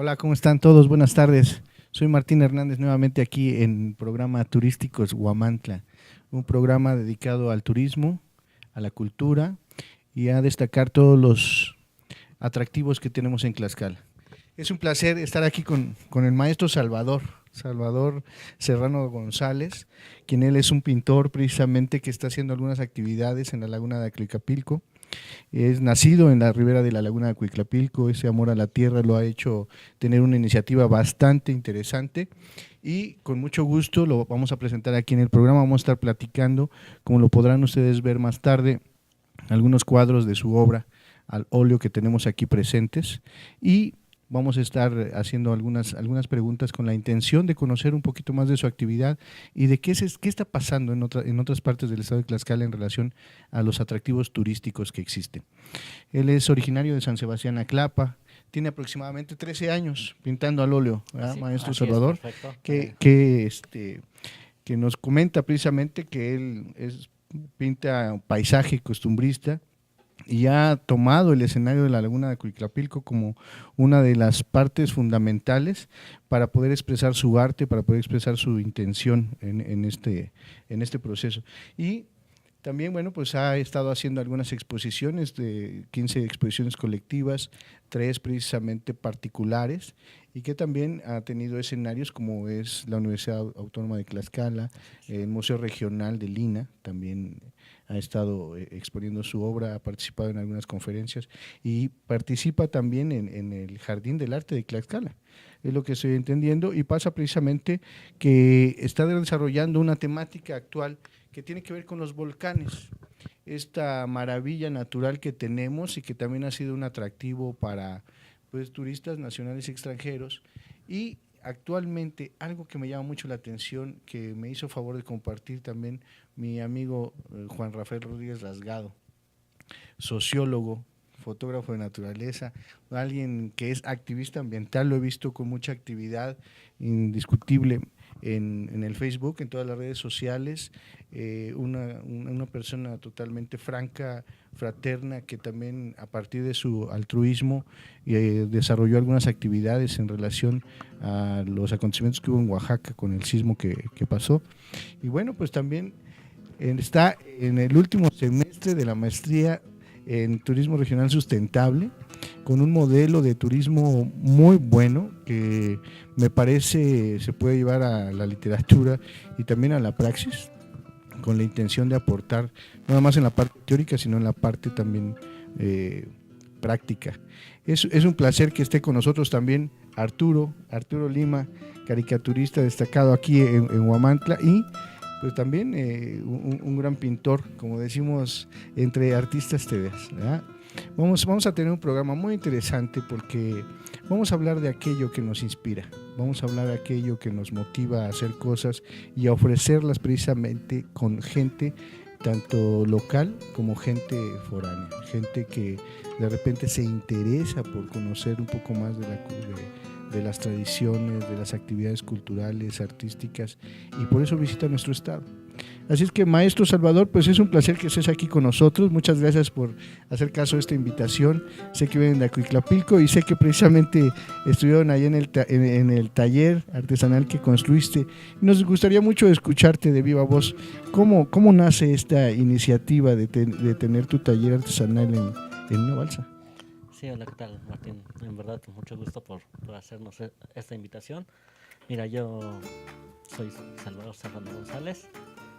Hola, ¿cómo están todos? Buenas tardes. Soy Martín Hernández, nuevamente aquí en programa Turísticos Huamantla, un programa dedicado al turismo, a la cultura y a destacar todos los atractivos que tenemos en Tlaxcala. Es un placer estar aquí con el maestro Salvador Serrano González, quien él es un pintor precisamente que está haciendo algunas actividades en la laguna de Aclicapilco. Es nacido en la ribera de la laguna de Cuiclapilco, ese amor a la tierra lo ha hecho tener una iniciativa bastante interesante y con mucho gusto lo vamos a presentar aquí en el programa, vamos a estar platicando, como lo podrán ustedes ver más tarde, algunos cuadros de su obra al óleo que tenemos aquí presentes y vamos a estar haciendo algunas preguntas con la intención de conocer un poquito más de su actividad y de qué está pasando en otras partes del estado de Tlaxcala en relación a los atractivos turísticos que existen. Él es originario de San Sebastián Aclapa, tiene aproximadamente 13 años pintando al óleo, ¿verdad, maestro Así es, Salvador? perfecto. Que nos comenta precisamente que pinta paisaje costumbrista y ha tomado el escenario de la laguna de Cuiclapilco como una de las partes fundamentales para poder expresar su arte, para poder expresar su intención en este proceso. Y también, bueno, pues ha estado haciendo algunas exposiciones, de 15 exposiciones colectivas, 3 precisamente particulares, y que también ha tenido escenarios como es la Universidad Autónoma de Tlaxcala, el Museo Regional de Lina, también ha estado exponiendo su obra, ha participado en algunas conferencias y participa también en el Jardín del Arte de Tlaxcala, es lo que estoy entendiendo, y pasa precisamente que está desarrollando una temática actual que tiene que ver con los volcanes, esta maravilla natural que tenemos y que también ha sido un atractivo para pues, turistas nacionales y extranjeros. Y actualmente algo que me llama mucho la atención, que me hizo favor de compartir también mi amigo Juan Rafael Rodríguez Rasgado, sociólogo, fotógrafo de naturaleza, alguien que es activista ambiental, lo he visto con mucha actividad indiscutible en el Facebook, en todas las redes sociales, una persona totalmente franca, fraterna, que también a partir de su altruismo desarrolló algunas actividades en relación a los acontecimientos que hubo en Oaxaca con el sismo que pasó. Y bueno, pues también está en el último semestre de la maestría en turismo regional sustentable, con un modelo de turismo muy bueno que me parece se puede llevar a la literatura y también a la praxis, con la intención de aportar no nada más en la parte teórica, sino en la parte también práctica. Es un placer que esté con nosotros también Arturo Lima, caricaturista destacado aquí en Huamantla y pues también un gran pintor, como decimos, entre artistas tebeas, ¿verdad? Vamos a tener un programa muy interesante porque vamos a hablar de aquello que nos inspira, vamos a hablar de aquello que nos motiva a hacer cosas y a ofrecerlas precisamente con gente tanto local como gente foránea, gente que de repente se interesa por conocer un poco más de las tradiciones, de las actividades culturales, artísticas, y por eso visita nuestro estado. Así es que, maestro Salvador, pues es un placer que estés aquí con nosotros. Muchas gracias por hacer caso a esta invitación. Sé que vienen de Acuiclapilco y sé que precisamente estuvieron ahí en el taller artesanal que construiste. Nos gustaría mucho escucharte de viva voz. ¿Cómo nace esta iniciativa de tener tu taller artesanal en una balsa? Sí, hola, ¿qué tal, Martín? En verdad, con mucho gusto por hacernos esta invitación. Mira, yo soy Salvador Serrano González,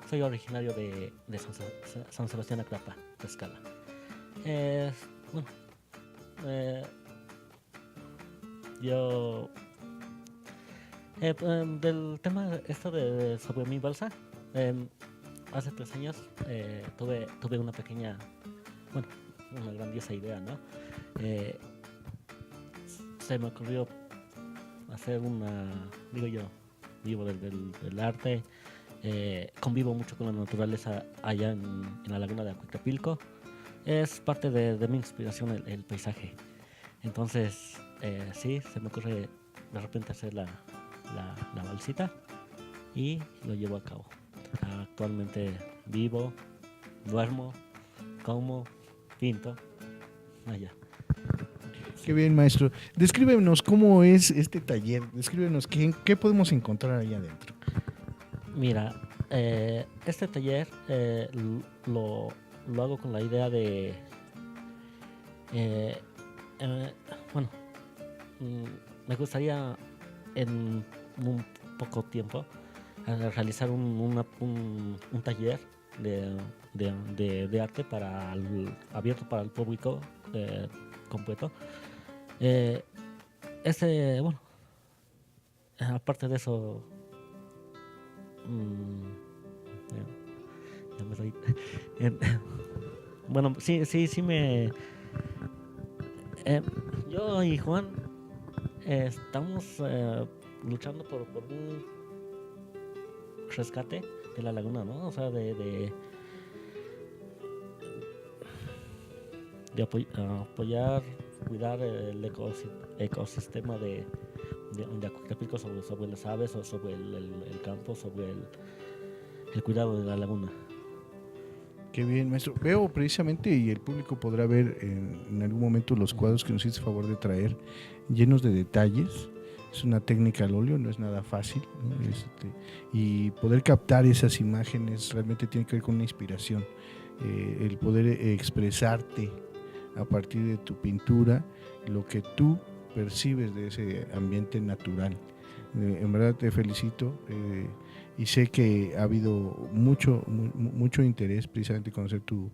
soy originario de San Sebastián Aclapa, Tlaxcala. Bueno, eh, yo del tema esto sobre mi balsa, hace 3 años tuve una pequeña, bueno, una grandiosa idea, ¿no? Eh, Se me ocurrió hacer digo yo, vivo del arte, convivo mucho con la naturaleza allá en la laguna de Acuicapilco. Es parte de mi inspiración el paisaje. Entonces, sí, se me ocurre de repente hacer la balsita y lo llevo a cabo. Actualmente vivo, duermo, como, pinto, allá. Qué bien, maestro. Descríbenos cómo es este taller. Descríbenos qué podemos encontrar ahí adentro. Mira, este taller lo hago con la idea de, eh, eh, bueno, me gustaría en un poco tiempo realizar un taller de arte abierto para el público completo. Eh, bueno, aparte de eso, ya me reí. Eh, bueno, sí yo y Juan estamos luchando por un rescate de la laguna, ¿no? O sea, de apoyar, cuidar el ecosistema de Acuitlapilco sobre las aves, o sobre el campo, sobre el cuidado de la laguna. Qué bien, maestro. Veo precisamente, y el público podrá ver en algún momento los cuadros que nos hiciste favor de traer, llenos de detalles. Es una técnica al óleo, no es nada fácil, ¿no? Y poder captar esas imágenes realmente tiene que ver con una inspiración. El poder expresarte a partir de tu pintura lo que tú percibes de ese ambiente natural. En verdad te felicito. Y sé que ha habido mucho interés precisamente en conocer tu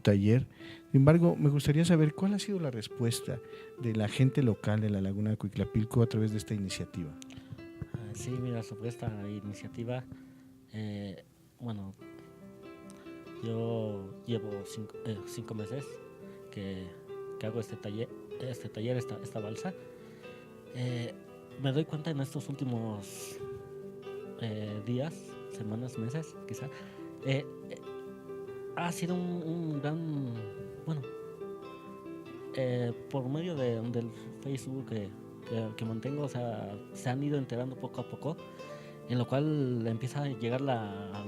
taller. Sin embargo, me gustaría saber cuál ha sido la respuesta de la gente local de la Laguna de Acuitlapilco a través de esta iniciativa. Sí, mira, sobre esta iniciativa, bueno, yo llevo 5 meses que hago este taller, esta balsa. Me doy cuenta en estos últimos días, semanas, meses, quizá, ha sido un gran, bueno, por medio del Facebook que mantengo, o sea, se han ido enterando poco a poco, en lo cual empieza a llegar la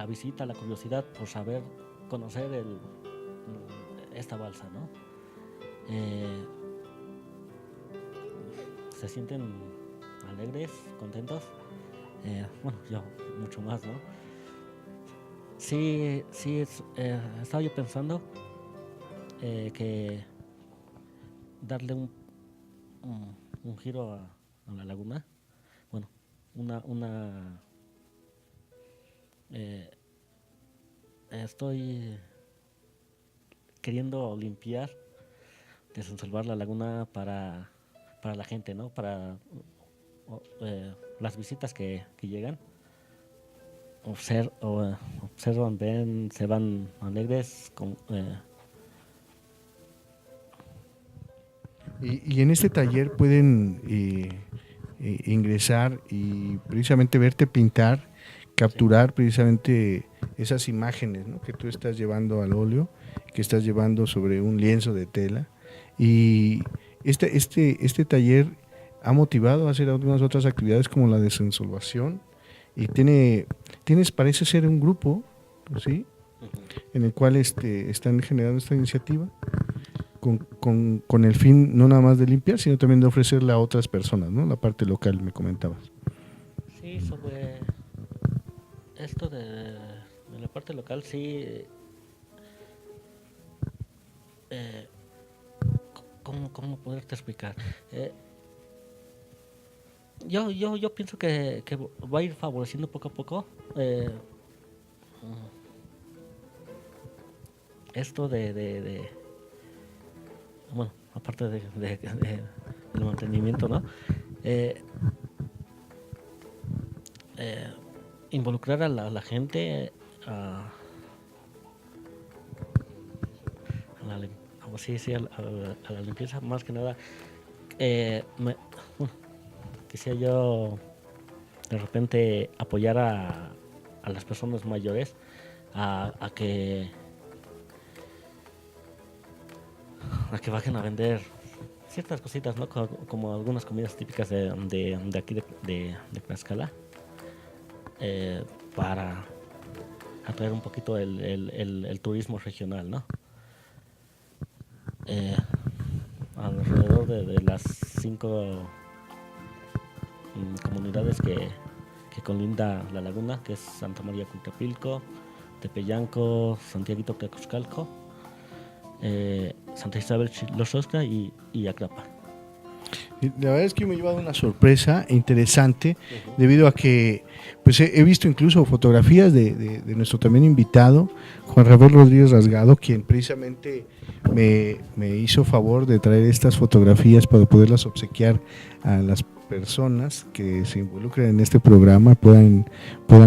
visita, la curiosidad por saber, conocer esta balsa, ¿no? Se sienten alegres, contentos. Bueno, yo mucho más, ¿no? Sí, estaba yo pensando que darle un giro a la laguna. Bueno, estoy queriendo limpiar, desensolvar la laguna para la gente, ¿no? Para las visitas que llegan. Observan, ven, se van alegres. Y en este taller pueden ingresar y precisamente verte pintar, capturar precisamente esas imágenes, ¿no?, que tú estás llevando al óleo, que estás llevando sobre un lienzo de tela. Y este taller ha motivado a hacer algunas otras actividades como la desensolvación, y tienes, parece ser, un grupo, ¿sí?, en el cual están generando esta iniciativa con el fin no nada más de limpiar, sino también de ofrecerle a otras personas, ¿no?, la parte local, me comentabas. Sí, sobre esto de la parte local, sí. ¿Cómo poderte explicar? Yo pienso que va a ir favoreciendo poco a poco esto bueno, aparte del mantenimiento, ¿no? Involucrar a la gente a la limpieza, más que nada. Quisiera yo de repente apoyar a las personas mayores a que bajen a vender ciertas cositas, ¿no? Como algunas comidas típicas de aquí de Tlaxcala, para atraer un poquito el turismo regional, ¿no? alrededor de las 5 comunidades que colinda la laguna, que es Santa María Cuitapilco, Tepeyanco, Santiaguito Tlacoxcalco, Santa Isabel Los Ostra y Aclapa. La verdad es que me he llevado una sorpresa interesante, debido a que pues he visto incluso fotografías de nuestro también invitado, Juan Rafael Rodríguez Rasgado, quien precisamente me hizo favor de traer estas fotografías para poderlas obsequiar a las personas que se involucren en este programa, puedan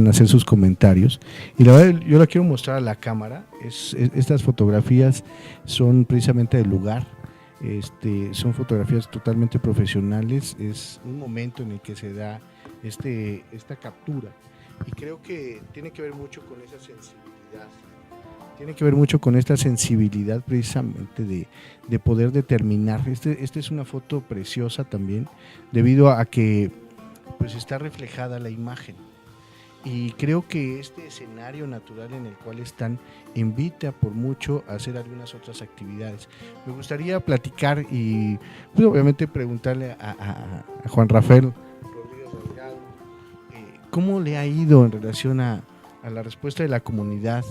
hacer sus comentarios. Y la verdad, yo la quiero mostrar a la cámara. Estas fotografías son precisamente del lugar. Son fotografías totalmente profesionales, es un momento en el que se da esta captura, y creo que tiene que ver mucho con esa sensibilidad, esta sensibilidad precisamente de poder determinar. Esta es una foto preciosa también, debido a que pues está reflejada la imagen. Y creo que este escenario natural en el cual están invita por mucho a hacer algunas otras actividades. Me gustaría platicar y pues, obviamente preguntarle a Juan Rafael Rodríguez Delgado, ¿cómo le ha ido en relación a la respuesta de la comunidad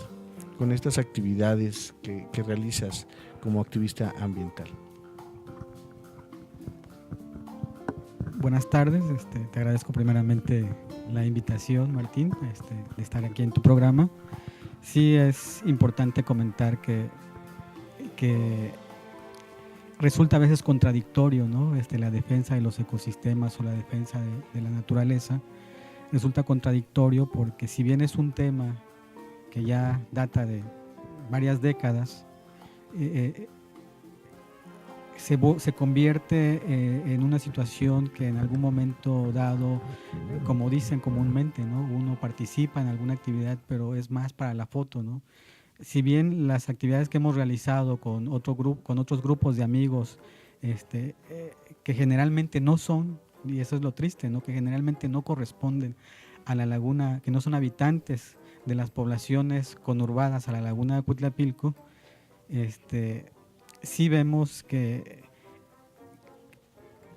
con estas actividades que realizas como activista ambiental? Buenas tardes, te agradezco primeramente la invitación, Martín, de estar aquí en tu programa. Sí es importante comentar que resulta a veces contradictorio, ¿no? La defensa de los ecosistemas o la defensa de la naturaleza. Resulta contradictorio porque si bien es un tema que ya data de varias décadas, se convierte en una situación que en algún momento dado, como dicen comúnmente, ¿no? Uno participa en alguna actividad, pero es más para la foto, ¿no? Si bien las actividades que hemos realizado con otros grupos de amigos, que generalmente no son, y eso es lo triste, ¿no? Que generalmente no corresponden a la laguna, que no son habitantes de las poblaciones conurbadas a la laguna de Cuitlapilco, sí vemos que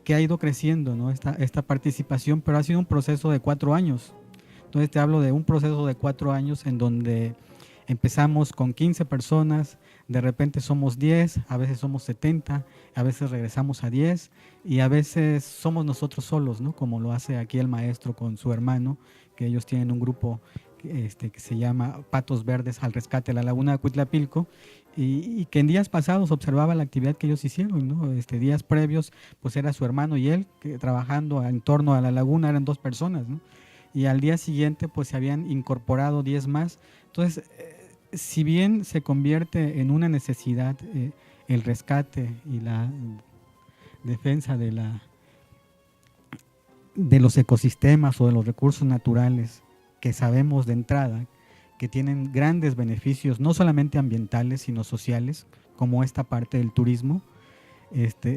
ha ido creciendo, ¿no? esta participación, pero ha sido un proceso de 4 años. Entonces te hablo de un proceso de 4 años en donde empezamos con 15 personas, de repente somos 10, a veces somos 70, a veces regresamos a 10 y a veces somos nosotros solos, ¿no? Como lo hace aquí el maestro con su hermano, que ellos tienen un grupo que se llama Patos Verdes al Rescate de la Laguna de Cuitlapilco, y que en días pasados observaba la actividad que ellos hicieron, ¿no? Días previos, pues era su hermano y él que, trabajando en torno a la laguna, eran 2 personas, ¿no? Y al día siguiente pues se habían incorporado 10 más. Entonces, si bien se convierte en una necesidad el rescate y la defensa de los ecosistemas o de los recursos naturales, que sabemos de entrada que tienen grandes beneficios, no solamente ambientales, sino sociales, como esta parte del turismo,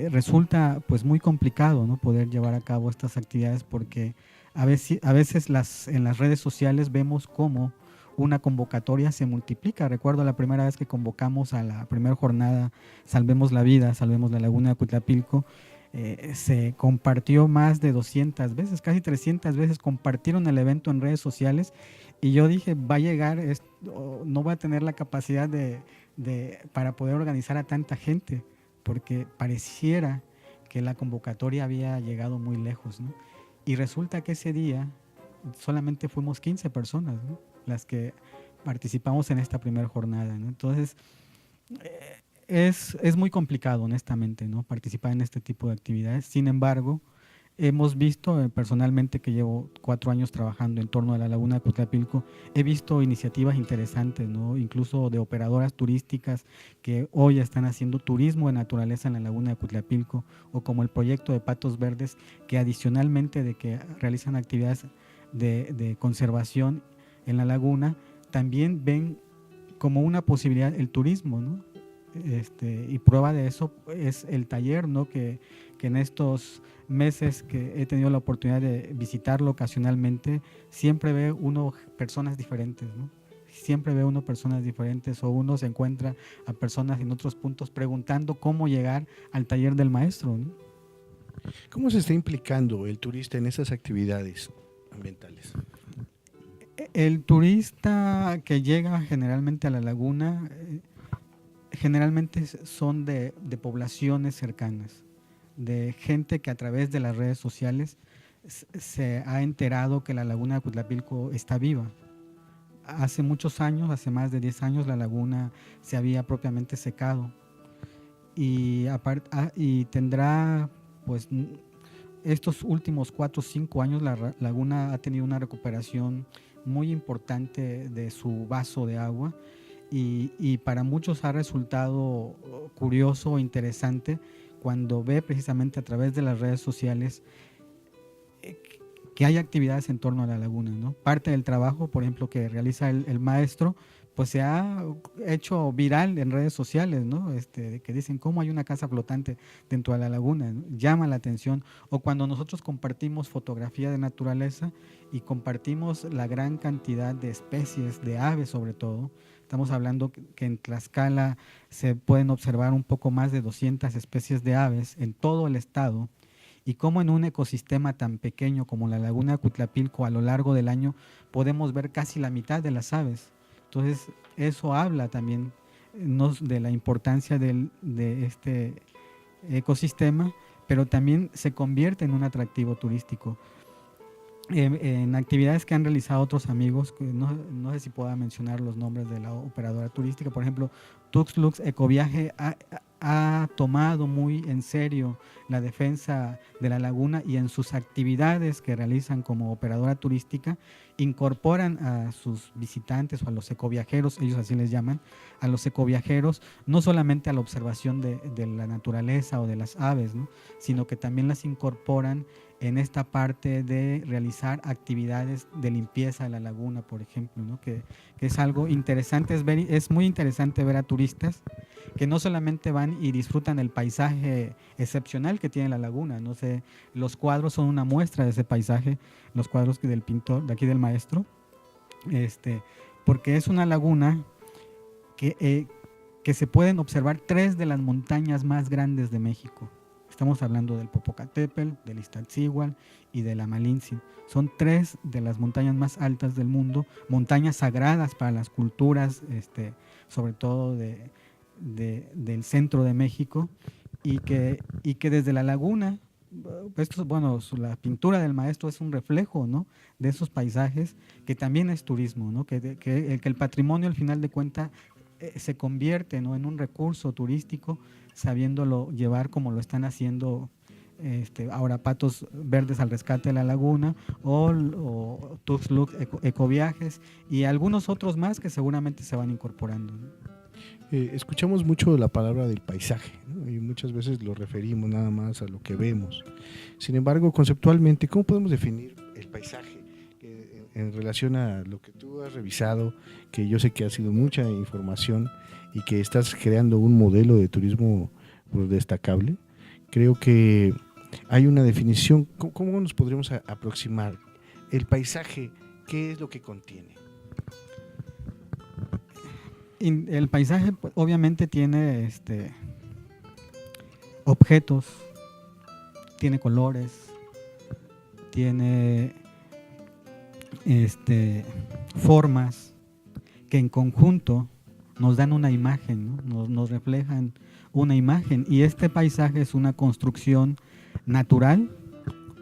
resulta pues muy complicado, ¿no? Poder llevar a cabo estas actividades, porque a veces en las redes sociales vemos cómo una convocatoria se multiplica. Recuerdo la primera vez que convocamos a la primera jornada Salvemos la Vida, Salvemos la Laguna de Cuitlapilco, se compartió más de 200 veces, casi 300 veces compartieron el evento en redes sociales, y yo dije, va a llegar, no voy a tener la capacidad para poder organizar a tanta gente, porque pareciera que la convocatoria había llegado muy lejos, ¿no? Y resulta que ese día solamente fuimos 15 personas, ¿no? Las que participamos en esta primera jornada, ¿no? Entonces, es muy complicado, honestamente, ¿no? Participar en este tipo de actividades. Sin embargo, hemos visto, personalmente, que llevo 4 años trabajando en torno a la laguna de Cuitlapilco, he visto iniciativas interesantes, ¿no? Incluso de operadoras turísticas que hoy están haciendo turismo de naturaleza en la laguna de Cuitlapilco, o como el proyecto de Patos Verdes, que adicionalmente de que realizan actividades de conservación en la laguna, también ven como una posibilidad el turismo, ¿no? Y prueba de eso es el taller, ¿no? Que en estos meses que he tenido la oportunidad de visitarlo ocasionalmente, siempre ve uno personas diferentes, ¿no? siempre ve uno personas diferentes o uno se encuentra a personas en otros puntos preguntando cómo llegar al taller del maestro, ¿no? ¿Cómo se está implicando el turista en esas actividades ambientales? El turista que llega generalmente a la laguna, generalmente son de poblaciones cercanas, de gente que a través de las redes sociales se ha enterado que la laguna de Cuitlapilco está viva. Hace muchos años, hace más de 10 años, la laguna se había propiamente secado y tendrá, pues, estos últimos 4 o 5 años la laguna ha tenido una recuperación muy importante de su vaso de agua y para muchos ha resultado curioso, interesante, cuando ve precisamente a través de las redes sociales que hay actividades en torno a la laguna, ¿no? Parte del trabajo, por ejemplo, que realiza el maestro, pues se ha hecho viral en redes sociales, ¿no? Que dicen cómo hay una casa flotante dentro de la laguna, ¿no? Llama la atención. O cuando nosotros compartimos fotografía de naturaleza y compartimos la gran cantidad de especies, de aves sobre todo. Estamos hablando que en Tlaxcala se pueden observar un poco más de 200 especies de aves en todo el estado. Y cómo en un ecosistema tan pequeño como la laguna de Cuitlapilco a lo largo del año podemos ver casi la mitad de las aves. Entonces eso habla también de la importancia de este ecosistema, pero también se convierte en un atractivo turístico. En actividades que han realizado otros amigos, no sé si pueda mencionar los nombres de la operadora turística, por ejemplo, Tuxtla Ecoviaje ha tomado muy en serio la defensa de la laguna y en sus actividades que realizan como operadora turística incorporan a sus visitantes o a los ecoviajeros, ellos así les llaman, a los ecoviajeros, no solamente a la observación de la naturaleza o de las aves, ¿no? Sino que también las incorporan en esta parte de realizar actividades de limpieza de la laguna, por ejemplo, ¿no? Que es algo interesante, es muy interesante ver a turistas que no solamente van y disfrutan el paisaje excepcional que tiene la laguna, no sé, los cuadros son una muestra de ese paisaje, los cuadros del pintor, de aquí del maestro, porque es una laguna que se pueden observar 3 de las montañas más grandes de México. Estamos hablando del Popocatépetl, del Iztaccíhuatl y de la Malinche. Son 3 de las montañas más altas del mundo, montañas sagradas para las culturas, sobre todo del centro de México, y que desde la laguna, la pintura del maestro es un reflejo, ¿no?, de esos paisajes, que también es turismo, ¿no?, que el patrimonio al final de cuentas se convierte, ¿no?, en un recurso turístico, sabiéndolo llevar como lo están haciendo ahora Patos Verdes al Rescate de la Laguna o Tuxtla Ecoviajes y algunos otros más que seguramente se van incorporando, ¿no? Escuchamos mucho la palabra del paisaje, ¿no? Y muchas veces lo referimos nada más a lo que vemos. Sin embargo, conceptualmente, ¿cómo podemos definir el paisaje en relación a lo que tú has revisado, que yo sé que ha sido mucha información y que estás creando un modelo de turismo pues, destacable? Creo que hay una definición. ¿Cómo nos podríamos aproximar? El paisaje, ¿qué es lo que contiene? El paisaje pues, obviamente tiene objetos, tiene colores, tiene formas que en conjunto nos dan una imagen, ¿no? Nos reflejan una imagen, y este paisaje es una construcción natural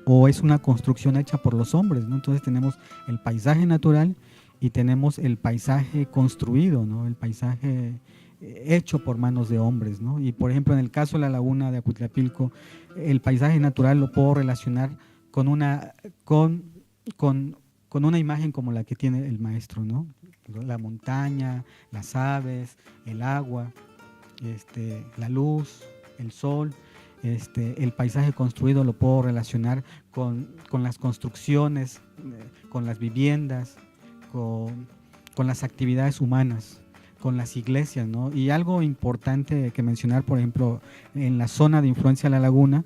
o es una construcción hecha por los hombres, ¿no? Entonces tenemos el paisaje natural y tenemos el paisaje construido, ¿no?, el paisaje hecho por manos de hombres, ¿no? Y por ejemplo, en el caso de la laguna de Cuitlapilco, el paisaje natural lo puedo relacionar con una imagen como la que tiene el maestro, ¿no? La montaña, las aves, el agua, la luz, el sol. El paisaje construido lo puedo relacionar con las construcciones, con las viviendas, con las actividades humanas, con las iglesias, ¿no? Y algo importante que mencionar, por ejemplo, en la zona de influencia de la laguna,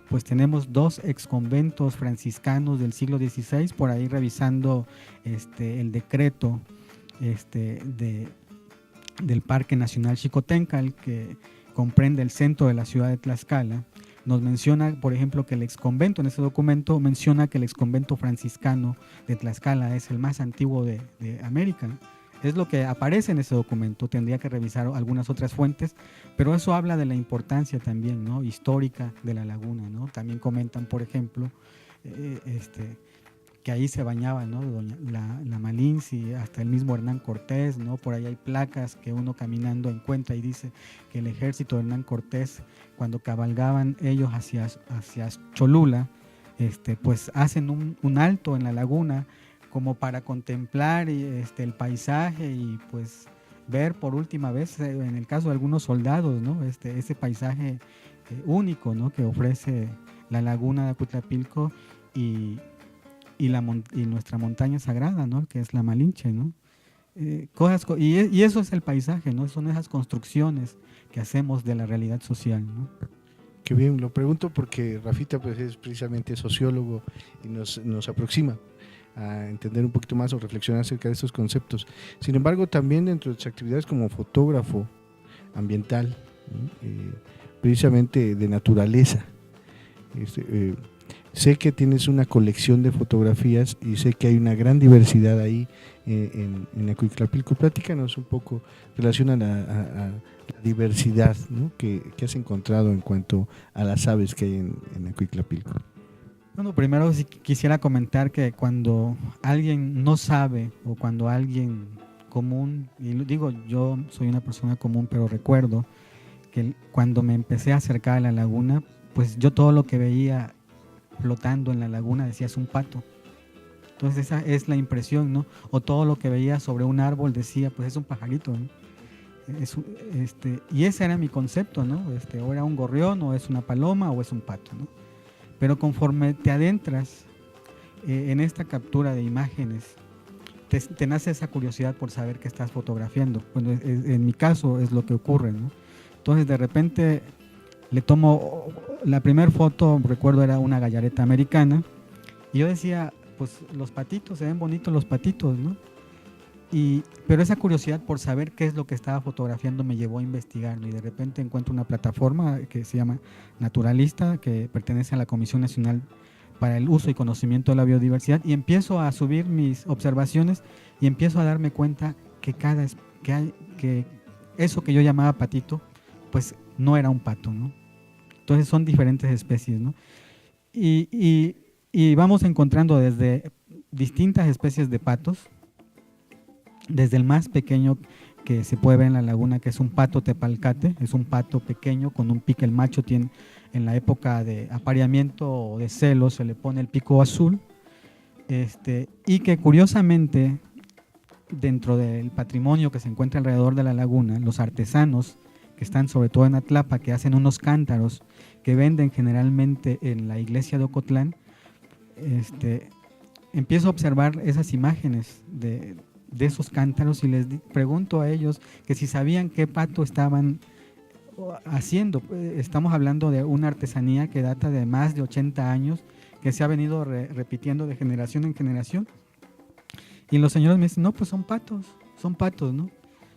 pues tenemos 2 exconventos franciscanos del siglo XVI, por ahí revisando el decreto del Parque Nacional Xicoténcatl, que comprende el centro de la ciudad de Tlaxcala, nos menciona, por ejemplo, que el exconvento, en ese documento menciona que el exconvento franciscano de Tlaxcala es el más antiguo de América. Es lo que aparece en ese documento, tendría que revisar algunas otras fuentes, pero eso habla de la importancia también, ¿no?, histórica de la laguna, ¿no? También comentan, por ejemplo, que ahí se bañaba, ¿no?, la Malinche, hasta el mismo Hernán Cortés, ¿no? Por ahí hay placas que uno caminando encuentra y dice que el ejército de Hernán Cortés, cuando cabalgaban ellos hacia Cholula, pues hacen un alto en la laguna como para contemplar el paisaje y pues ver por última vez, en el caso de algunos soldados, ¿no?, ese paisaje único, ¿no?, que ofrece la laguna de Acuitlapilco y nuestra montaña sagrada, ¿no?, que es la Malinche, ¿no? Y eso es el paisaje, ¿no? Son esas construcciones que hacemos de la realidad social, ¿no? Qué bien, lo pregunto porque Rafita pues es precisamente sociólogo y nos aproxima a entender un poquito más o reflexionar acerca de estos conceptos. Sin embargo, también dentro de sus actividades como fotógrafo ambiental, precisamente de naturaleza, sé que tienes una colección de fotografías y sé que hay una gran diversidad ahí en Acuitlapilco. Platícanos un poco en relación a la diversidad, ¿no?, que has encontrado en cuanto a las aves que hay en Acuitlapilco. Bueno, primero sí quisiera comentar que cuando alguien no sabe o cuando alguien común, y digo, yo soy una persona común, pero recuerdo que cuando me empecé a acercar a la laguna, pues yo todo lo que veía flotando en la laguna decía es un pato. Entonces esa es la impresión, ¿no? O todo lo que veía sobre un árbol decía pues es un pajarito, ¿no? Y ese era mi concepto, ¿no? O era un gorrión, o es una paloma, o es un pato, ¿no? Pero conforme te adentras en esta captura de imágenes, te nace esa curiosidad por saber qué estás fotografiando. Bueno, en mi caso es lo que ocurre, ¿no? Entonces de repente le tomo la primera foto, recuerdo era una gallareta americana, y yo decía, pues los patitos, se ven bonitos los patitos, ¿no? Pero esa curiosidad por saber qué es lo que estaba fotografiando me llevó a investigarlo, y de repente encuentro una plataforma que se llama Naturalista, que pertenece a la Comisión Nacional para el Uso y Conocimiento de la Biodiversidad, y empiezo a subir mis observaciones y empiezo a darme cuenta que que eso que yo llamaba patito, pues no era un pato, ¿no? Entonces son diferentes especies, ¿no? Y vamos encontrando desde distintas especies de patos, desde el más pequeño que se puede ver en la laguna, que es un pato tepalcate, es un pato pequeño con un pico. El macho tiene, en la época de apareamiento o de celo, se le pone el pico azul, y que curiosamente dentro del patrimonio que se encuentra alrededor de la laguna, los artesanos que están sobre todo en Atlapa, que hacen unos cántaros que venden generalmente en la iglesia de Ocotlán, empiezo a observar esas imágenes de esos cántaros y les pregunto a ellos que si sabían qué pato estaban haciendo. Estamos hablando de una artesanía que data de más de 80 años, que se ha venido repitiendo de generación en generación. Y los señores me dicen, no, pues son patos, ¿no?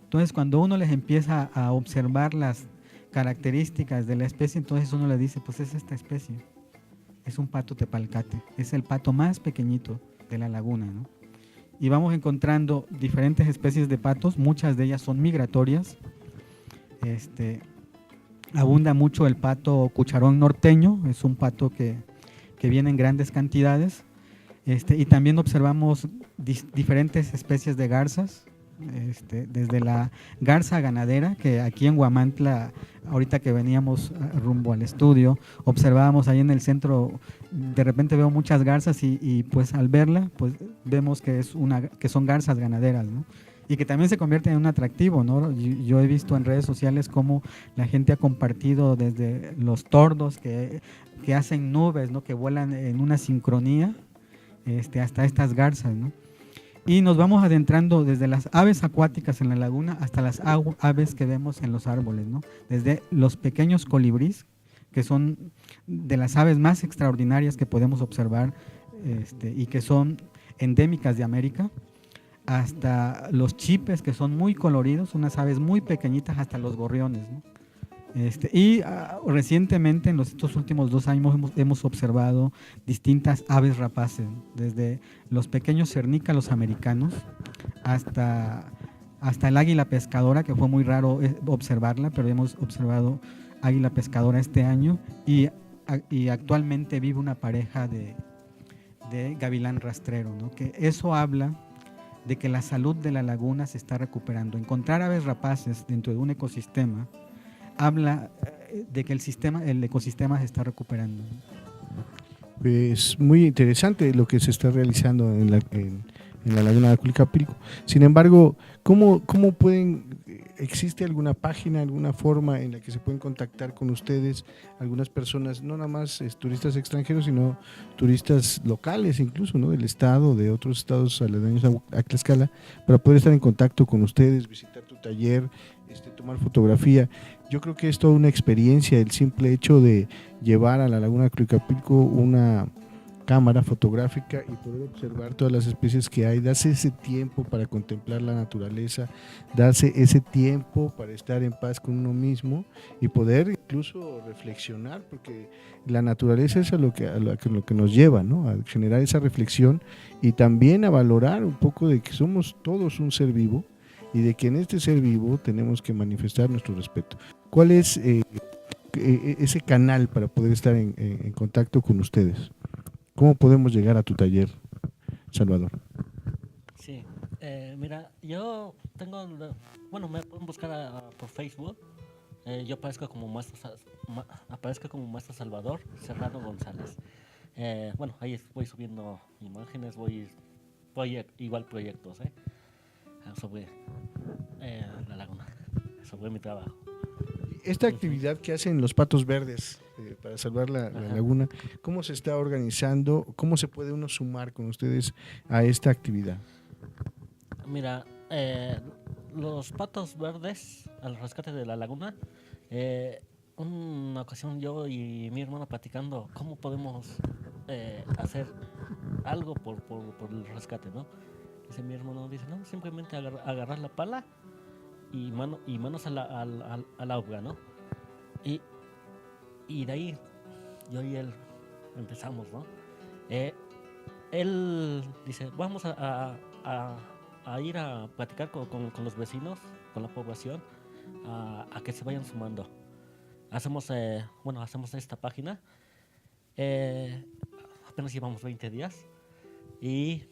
Entonces, cuando uno les empieza a observar las características de la especie, entonces uno le dice, pues es esta especie, es un pato tepalcate, es el pato más pequeñito de la laguna, ¿no? Y vamos encontrando diferentes especies de patos, muchas de ellas son migratorias. Abunda mucho el pato cucharón norteño, es un pato que viene en grandes cantidades. Y también observamos diferentes especies de garzas, desde la garza ganadera, que aquí en Huamantla, ahorita que veníamos rumbo al estudio, observábamos ahí en el centro, de repente veo muchas garzas y pues al verla, pues vemos que son garzas ganaderas, ¿no? Y que también se convierte en un atractivo, ¿no? Yo he visto en redes sociales cómo la gente ha compartido desde los tordos que hacen nubes, ¿no?, que vuelan en una sincronía, hasta estas garzas, ¿no? Y nos vamos adentrando desde las aves acuáticas en la laguna hasta las aves que vemos en los árboles, ¿no? Desde los pequeños colibrís, que son de las aves más extraordinarias que podemos observar, y que son endémicas de América, hasta los chipes que son muy coloridos, unas aves muy pequeñitas, hasta los gorriones, ¿no? Recientemente, en estos últimos 2 años, hemos observado distintas aves rapaces, desde los pequeños cernícalos americanos hasta el águila pescadora, que fue muy raro observarla, pero hemos observado águila pescadora este año, y actualmente vive una pareja de gavilán rastrero, ¿no? Que eso habla de que la salud de la laguna se está recuperando. Encontrar aves rapaces dentro de un ecosistema habla de que el ecosistema se está recuperando. Es muy interesante lo que se está realizando en la laguna de Culicapilco. Sin embargo, ¿cómo existe alguna página, alguna forma en la que se pueden contactar con ustedes, algunas personas, no nada más turistas extranjeros, sino turistas locales incluso, ¿no? Del estado, de otros estados aledaños a Tlaxcala, para poder estar en contacto con ustedes, visitar tu taller, tomar fotografía? Yo creo que es toda una experiencia el simple hecho de llevar a la laguna de Culicapilco una cámara fotográfica y poder observar todas las especies que hay, darse ese tiempo para contemplar la naturaleza, darse ese tiempo para estar en paz con uno mismo y poder incluso reflexionar, porque la naturaleza es a lo que nos lleva, ¿no? A generar esa reflexión y también a valorar un poco de que somos todos un ser vivo y de que en este ser vivo tenemos que manifestar nuestro respeto. ¿Cuál es ese canal para poder estar en contacto con ustedes? ¿Cómo podemos llegar a tu taller, Salvador? Sí, mira, yo tengo, me pueden buscar por Facebook. Yo aparezco como Maestro Salvador Serrano González. Ahí voy subiendo imágenes, voy igual proyectos sobre la laguna, sobre mi trabajo. Esta actividad que hacen los patos verdes para salvar la laguna, ¿cómo se está organizando? ¿Cómo se puede uno sumar con ustedes a esta actividad? Mira, los patos verdes al rescate de la laguna, una ocasión yo y mi hermano platicando cómo podemos hacer algo por el rescate, ¿no? Mi hermano dice, no, simplemente agarrar la pala y manos a la obra, ¿no? Y de ahí yo y él empezamos, ¿no? Él dice, vamos a ir a platicar con los vecinos, con la población, a que se vayan sumando. Hacemos esta página, apenas llevamos 20 días y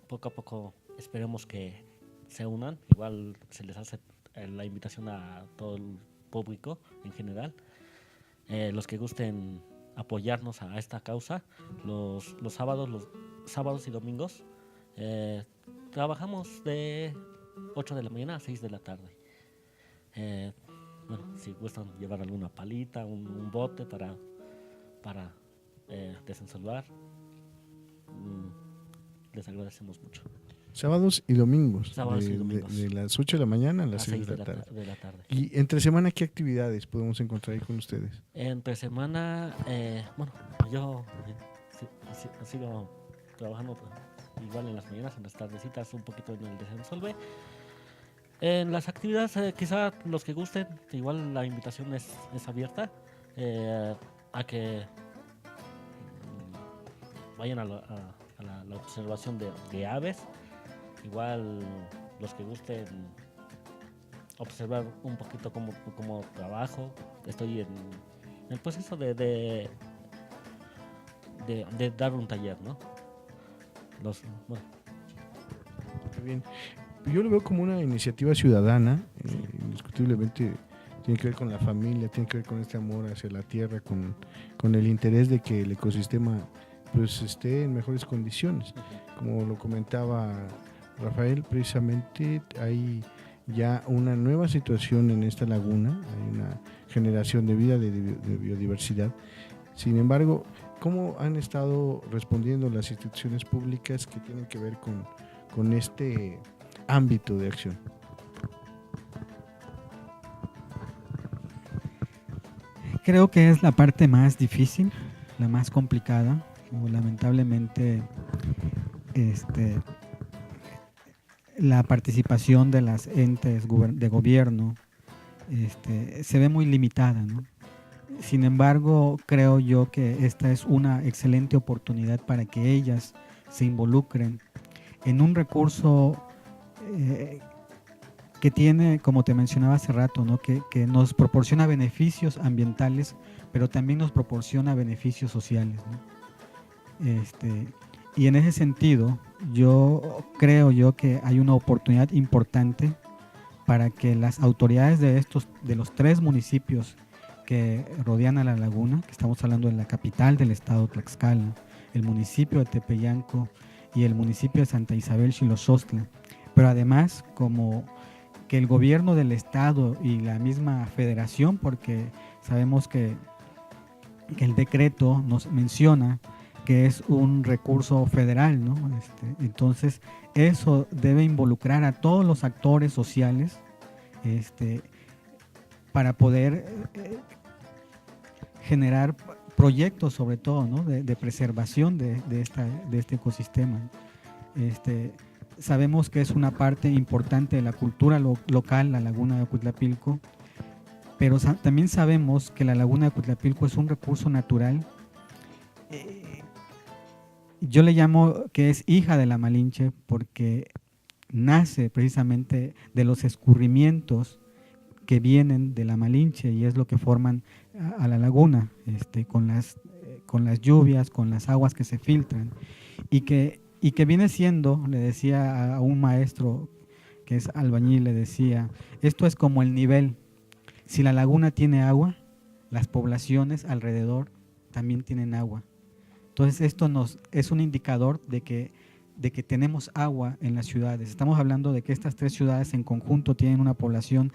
poco a poco esperemos que se unan. Igual se les hace la invitación a todo el público en general. Los que gusten apoyarnos a esta causa, los sábados y domingos trabajamos de 8 de la mañana a 6 de la tarde. Si gustan llevar alguna palita, un bote para desensolvar, les agradecemos mucho. Sábados y domingos. De las 8 de la mañana a las 6 de la tarde. ¿Y entre semana qué actividades podemos encontrar ahí con ustedes? Entre semana, yo sigo trabajando igual en las mañanas, en las tardecitas, un poquito en el desensolve. En las actividades, quizá los que gusten, igual la invitación es abierta a que vayan a la observación de aves. Igual los que gusten observar un poquito cómo trabajo. Estoy en el proceso de dar un taller, ¿no? Muy bien. Yo lo veo como una iniciativa ciudadana, indiscutiblemente tiene que ver con la familia, tiene que ver con este amor hacia la tierra, con el interés de que el ecosistema pues esté en mejores condiciones. Como lo comentaba Rafael, precisamente hay ya una nueva situación en esta laguna, hay una generación de vida, de biodiversidad. Sin embargo, ¿cómo han estado respondiendo las instituciones públicas que tienen que ver con este ámbito de acción? Creo que es la parte más difícil, la más complicada. Lamentablemente la participación de las entes de gobierno se ve muy limitada, ¿no? Sin embargo, creo yo que esta es una excelente oportunidad para que ellas se involucren en un recurso que tiene, como te mencionaba hace rato, ¿no? que nos proporciona beneficios ambientales, pero también nos proporciona beneficios sociales, ¿no? Y en ese sentido, yo creo que hay una oportunidad importante para que las autoridades de los 3 municipios que rodean a la laguna, que estamos hablando de la capital del estado Tlaxcala, el municipio de Tepeyanco y el municipio de Santa Isabel Xiloxostla, pero además como que el gobierno del estado y la misma federación, porque sabemos que el decreto nos menciona que es un recurso federal, ¿no? Entonces, eso debe involucrar a todos los actores sociales para poder generar proyectos, sobre todo, ¿no? de preservación de este ecosistema. Sabemos que es una parte importante de la cultura local, la laguna de Ocotlapilco, pero también sabemos que la laguna de Ocotlapilco es un recurso natural. Yo le llamo que es hija de la Malinche porque nace precisamente de los escurrimientos que vienen de la Malinche y es lo que forman a la laguna, con las lluvias, con las aguas que se filtran y que viene siendo, le decía a un maestro que es albañil, le decía, esto es como el nivel. Si la laguna tiene agua, las poblaciones alrededor también tienen agua. Entonces esto es un indicador de que tenemos agua en las ciudades. Estamos hablando de que estas 3 ciudades en conjunto tienen una población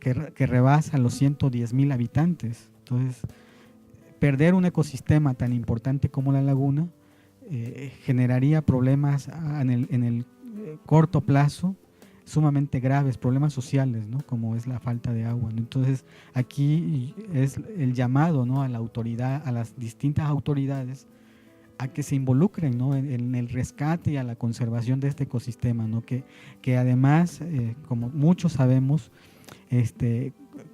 que rebasa los 110,000 habitantes. Entonces, perder un ecosistema tan importante como la laguna generaría problemas en el corto plazo sumamente graves, problemas sociales, ¿no? Como es la falta de agua, ¿no? Entonces, aquí es el llamado, ¿no? a la autoridad, a las distintas autoridades, a que se involucren, ¿no? en el rescate y a la conservación de este ecosistema, ¿no? que además, como muchos sabemos,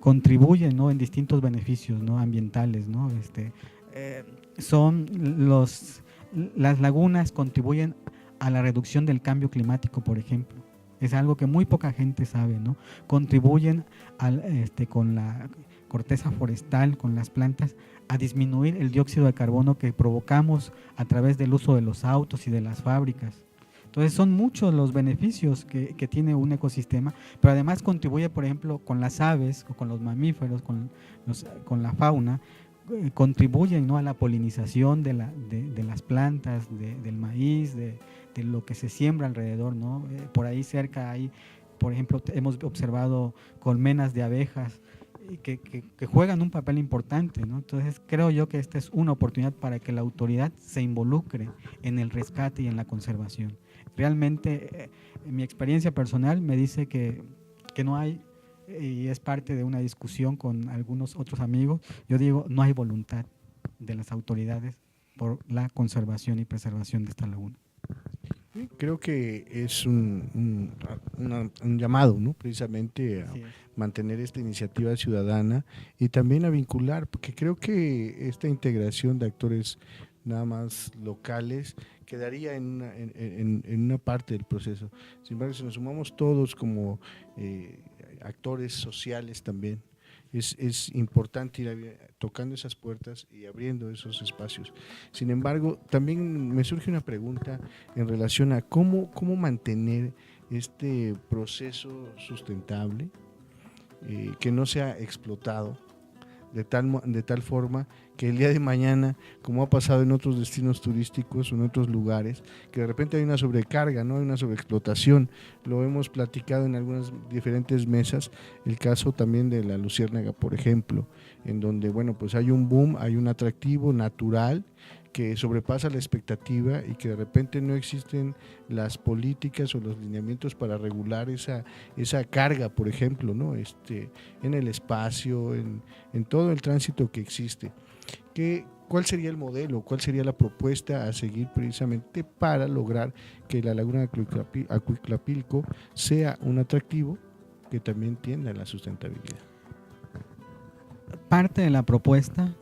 contribuyen, ¿no? en distintos beneficios, ¿no? ambientales, ¿no? Las lagunas contribuyen a la reducción del cambio climático, por ejemplo. Es algo que muy poca gente sabe, ¿no? Contribuyen con la corteza forestal, con las plantas, a disminuir el dióxido de carbono que provocamos a través del uso de los autos y de las fábricas. Entonces son muchos los beneficios que tiene un ecosistema, pero además contribuye, por ejemplo, con las aves, o con los mamíferos, con la fauna, contribuyen, ¿no? a la polinización de las plantas, del maíz, de lo que se siembra alrededor, ¿no? Por ahí cerca hay, por ejemplo, hemos observado colmenas de abejas que juegan un papel importante, ¿no? Entonces creo yo que esta es una oportunidad para que la autoridad se involucre en el rescate y en la conservación. Realmente mi experiencia personal me dice que no hay, y es parte de una discusión con algunos otros amigos, yo digo, no hay voluntad de las autoridades por la conservación y preservación de esta laguna. Creo que es un llamado, ¿no? Precisamente a mantener esta iniciativa ciudadana y también a vincular, porque creo que esta integración de actores nada más locales quedaría en una parte del proceso. Sin embargo, si nos sumamos todos como actores sociales también, es importante ir tocando esas puertas y abriendo esos espacios. Sin embargo, también me surge una pregunta en relación a cómo mantener este proceso sustentable, que no sea explotado de tal forma que el día de mañana, como ha pasado en otros destinos turísticos o en otros lugares, que de repente hay una sobrecarga, ¿no? Hay una sobreexplotación. Lo hemos platicado en algunas diferentes mesas, el caso también de la luciérnaga, por ejemplo, en donde, bueno, pues hay un boom, hay un atractivo natural que sobrepasa la expectativa y que de repente no existen las políticas o los lineamientos para regular esa carga, por ejemplo, ¿no? En el espacio, en todo el tránsito que existe. ¿cuál sería el modelo? ¿Cuál sería la propuesta a seguir precisamente para lograr que la laguna de Acuitlapilco sea un atractivo que también tienda a la sustentabilidad? Parte de la propuesta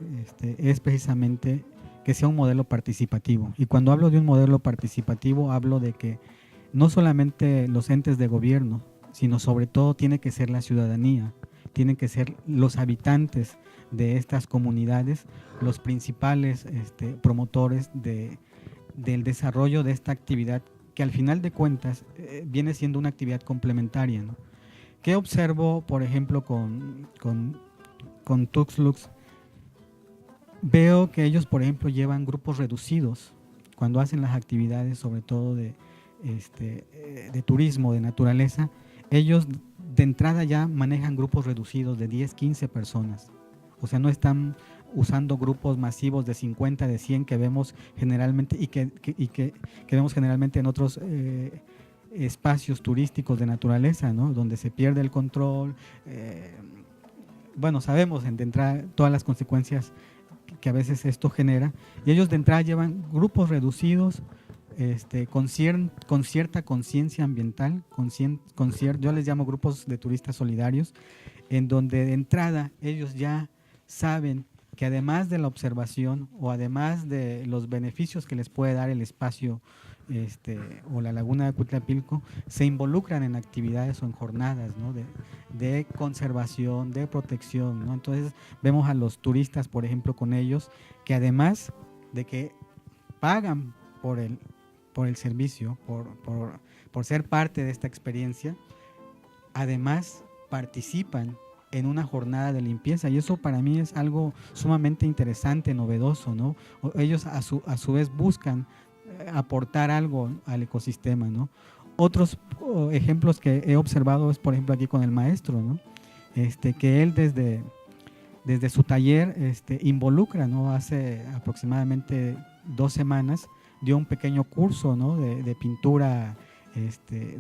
es precisamente que sea un modelo participativo. Y cuando hablo de un modelo participativo, hablo de que no solamente los entes de gobierno, sino sobre todo tiene que ser la ciudadanía, tienen que ser los habitantes de estas comunidades los principales promotores del desarrollo de esta actividad, que al final de cuentas viene siendo una actividad complementaria, ¿no? ¿Qué observo, por ejemplo, con Tuxtla? Veo que ellos, por ejemplo, llevan grupos reducidos cuando hacen las actividades, sobre todo de turismo, de naturaleza. Ellos de entrada ya manejan grupos reducidos de 10, 15 personas. O sea, no están usando grupos masivos de 50, de 100 que vemos generalmente y que vemos generalmente en otros espacios turísticos de naturaleza, ¿no? Donde se pierde el control. Bueno, sabemos de entrada todas las consecuencias que a veces esto genera, y ellos de entrada llevan grupos reducidos con cierta conciencia ambiental, yo les llamo grupos de turistas solidarios, en donde de entrada ellos ya saben que además de la observación o además de los beneficios que les puede dar el espacio o la laguna de Acuitlapilco, se involucran en actividades o en jornadas, ¿no? de conservación, de protección, ¿no? Entonces vemos a los turistas, por ejemplo, con ellos, que además de que pagan por el servicio, por ser parte de esta experiencia, además participan en una jornada de limpieza, y eso para mí es algo sumamente interesante, novedoso, ¿no? Ellos a su vez buscan aportar algo al ecosistema, ¿no? Otros ejemplos que he observado es, por ejemplo, aquí con el maestro, ¿no? Que él desde su taller involucra, ¿no? Hace aproximadamente 2 semanas dio un pequeño curso, ¿no? de pintura,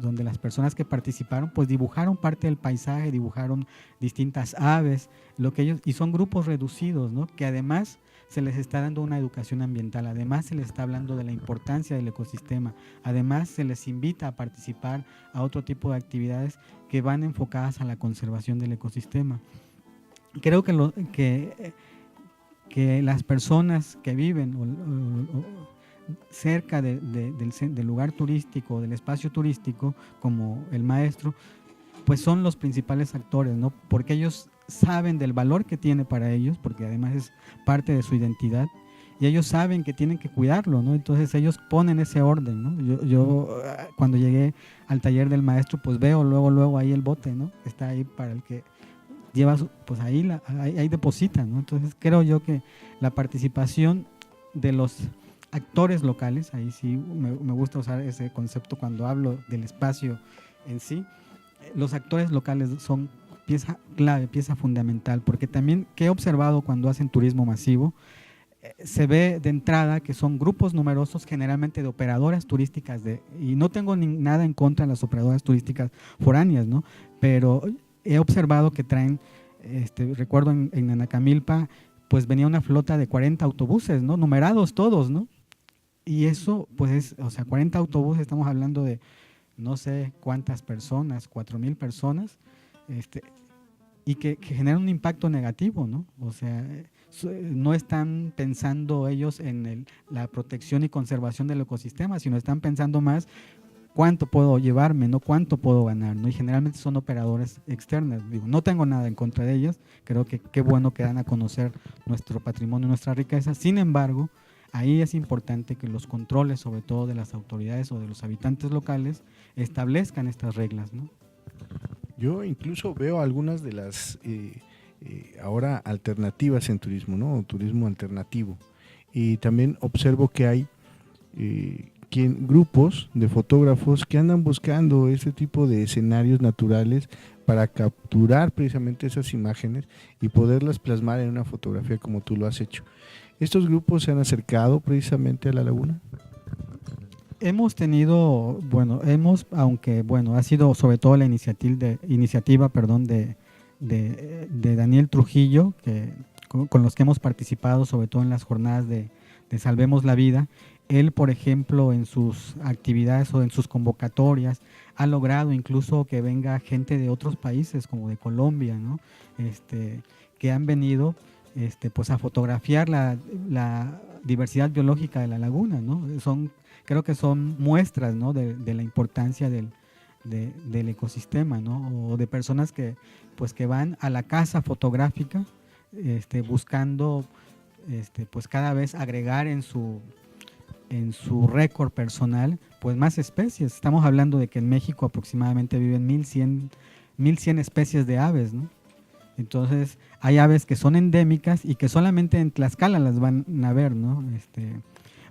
donde las personas que participaron pues dibujaron parte del paisaje, dibujaron distintas aves, y son grupos reducidos, ¿no? Que además se les está dando una educación ambiental, además se les está hablando de la importancia del ecosistema, además se les invita a participar a otro tipo de actividades que van enfocadas a la conservación del ecosistema. Creo que las personas que viven cerca del lugar turístico, del espacio turístico, como el maestro, pues son los principales actores, ¿no? Porque ellos saben del valor que tiene para ellos, porque además es parte de su identidad, y ellos saben que tienen que cuidarlo, ¿no? Entonces ellos ponen ese orden, ¿no? Yo cuando llegué al taller del maestro, pues veo luego ahí el bote, ¿no? Está ahí para el que lleva, pues ahí deposita, ¿no? Entonces creo yo que la participación de los actores locales, ahí sí me gusta usar ese concepto cuando hablo del espacio en sí, los actores locales son pieza clave, pieza fundamental, porque también que he observado cuando hacen turismo masivo, se ve de entrada que son grupos numerosos, generalmente de operadoras turísticas, y no tengo nada en contra de las operadoras turísticas foráneas, ¿no? Pero he observado que traen, recuerdo en Nanacamilpa, pues venía una flota de 40 autobuses, ¿no? Numerados todos, ¿no? Y eso, pues 40 autobuses, estamos hablando de no sé cuántas personas, 4,000 personas, y que generan un impacto negativo, ¿no? O sea, no están pensando ellos en la protección y conservación del ecosistema, sino están pensando más cuánto puedo llevarme, no cuánto puedo ganar, ¿no? Y generalmente son operadoras externas. Digo, no tengo nada en contra de ellas, creo que qué bueno que dan a conocer nuestro patrimonio, nuestra riqueza. Sin embargo, ahí es importante que los controles, sobre todo de las autoridades o de los habitantes locales, establezcan estas reglas, ¿no? Yo incluso veo algunas de las ahora alternativas en turismo, ¿no? Turismo alternativo. Y también observo que hay grupos de fotógrafos que andan buscando ese tipo de escenarios naturales para capturar precisamente esas imágenes y poderlas plasmar en una fotografía como tú lo has hecho. ¿Estos grupos se han acercado precisamente a la laguna? Hemos tenido, aunque ha sido sobre todo la iniciativa de Daniel Trujillo, que con los que hemos participado, sobre todo en las jornadas de Salvemos la Vida, él, por ejemplo, en sus actividades o en sus convocatorias, ha logrado incluso que venga gente de otros países, como de Colombia, ¿no? Que han venido pues a fotografiar la diversidad biológica de la laguna, ¿no? Creo que son muestras, ¿no? de la importancia del ecosistema, ¿no? O de personas que van a la casa fotográfica buscando pues cada vez agregar en su récord personal pues más especies. Estamos hablando de que en México aproximadamente viven 1100 especies de aves, ¿no? Entonces hay aves que son endémicas y que solamente en Tlaxcala las van a ver, ¿no?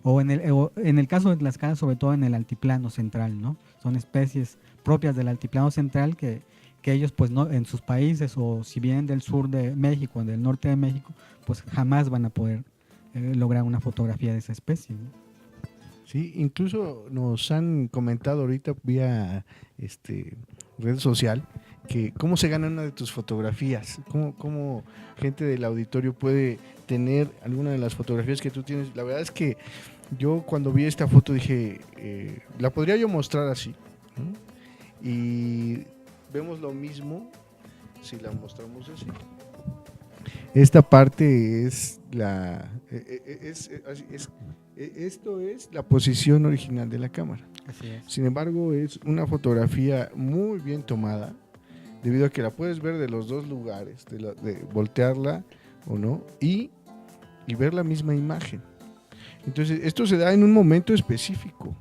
O en el caso de Tlaxcala, sobre todo en el altiplano central, ¿no? Son especies propias del altiplano central que ellos pues no, en sus países, o si vienen del sur de México o del norte de México, pues jamás van a poder lograr una fotografía de esa especie, ¿no? Sí, incluso nos han comentado ahorita vía red social que cómo se gana una de tus fotografías, cómo gente del auditorio puede tener alguna de las fotografías que tú tienes. La verdad es que yo cuando vi esta foto dije, la podría yo mostrar así, ¿no? Y vemos lo mismo si la mostramos así. Esta parte es esto es la posición original de la cámara. Así es. Sin embargo, es una fotografía muy bien tomada, debido a que la puedes ver de los dos lugares, de voltearla o no, y ver la misma imagen. Entonces, esto se da en un momento específico,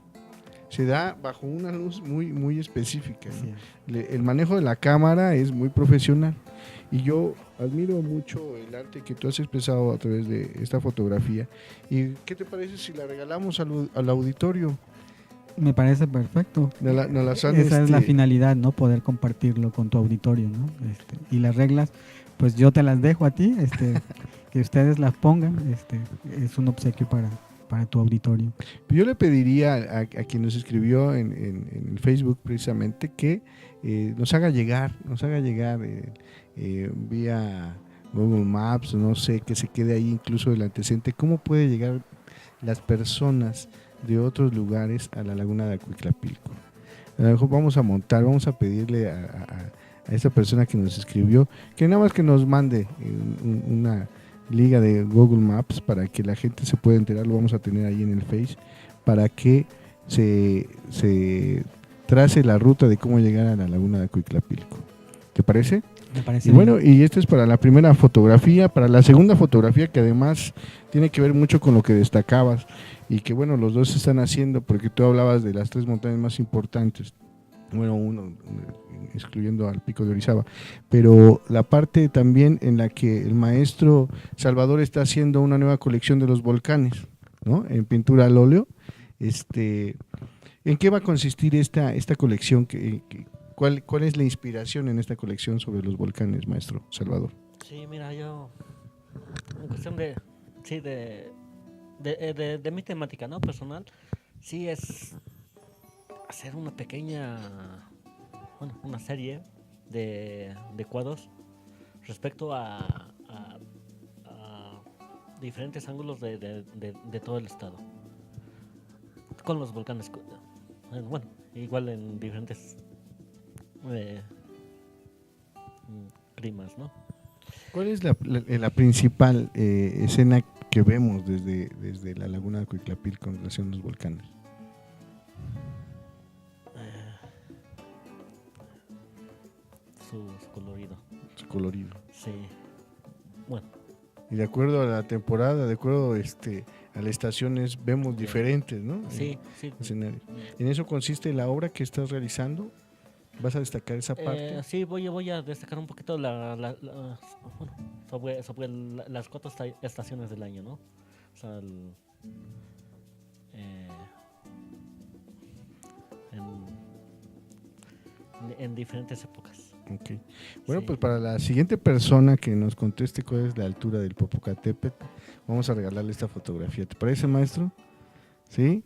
se da bajo una luz muy, muy específica, ¿no? El manejo de la cámara es muy profesional, y yo admiro mucho el arte que tú has expresado a través de esta fotografía. ¿Y qué te parece si la regalamos al auditorio? Me parece perfecto. Esa es la finalidad, ¿no? Poder compartirlo con tu auditorio, ¿no? Y las reglas, pues yo te las dejo a ti, que ustedes las pongan, es un obsequio para tu auditorio. Yo le pediría a quien nos escribió en el Facebook precisamente que nos haga llegar vía Google Maps, no sé, que se quede ahí incluso el antecedente, cómo puede llegar las personas de otros lugares a la laguna de Acuitlapilco. A lo mejor vamos a pedirle a esta persona que nos escribió que nada más que nos mande una liga de Google Maps para que la gente se pueda enterar. Lo vamos a tener ahí en el Face para que se trace la ruta de cómo llegar a la laguna de Acuitlapilco. ¿Te parece? Me parece y bueno, y esta es para la primera fotografía. Para la segunda fotografía, que además tiene que ver mucho con lo que destacabas y que bueno, los dos se están haciendo, porque tú hablabas de las 3 montañas más importantes, bueno, uno excluyendo al Pico de Orizaba, pero la parte también en la que el maestro Salvador está haciendo una nueva colección de los volcanes, ¿no? En pintura al óleo. ¿En qué va a consistir esta colección? ¿Cuál es la inspiración en esta colección sobre los volcanes, maestro Salvador? Sí, mira, yo, en cuestión de mi temática, ¿no? Personal, sí es hacer una pequeña, una serie de cuadros respecto a diferentes ángulos de todo el estado, con los volcanes, bueno, igual en diferentes climas, ¿no? ¿Cuál es la principal escena que vemos desde la laguna de Acuitlapilco con relación a los volcanes? Su colorido. Su colorido. Sí. Bueno. Y de acuerdo a la temporada, de acuerdo a las estaciones, vemos diferentes, ¿no? Sí, sí. Escenarios. ¿En eso consiste la obra que estás realizando? ¿Vas a destacar esa parte? Sí, voy a destacar un poquito sobre las 4 estaciones del año, ¿no? O sea, en diferentes épocas. Okay. Bueno, Sí. pues para la siguiente persona que nos conteste cuál es la altura del Popocatépetl, vamos a regalarle esta fotografía. ¿Te parece, maestro? ¿Sí?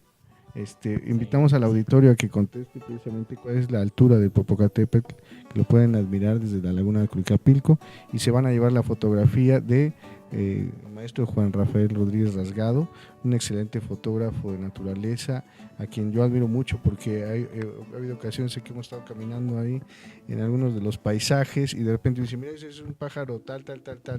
Invitamos al auditorio a que conteste precisamente cuál es la altura del Popocatépetl, que lo pueden admirar desde la laguna de Acuitlapilco, y se van a llevar la fotografía de el maestro Juan Rafael Rodríguez Rasgado, un excelente fotógrafo de naturaleza, a quien yo admiro mucho porque ha habido ocasiones en que hemos estado caminando ahí en algunos de los paisajes y de repente me dice, mira, ese es un pájaro tal,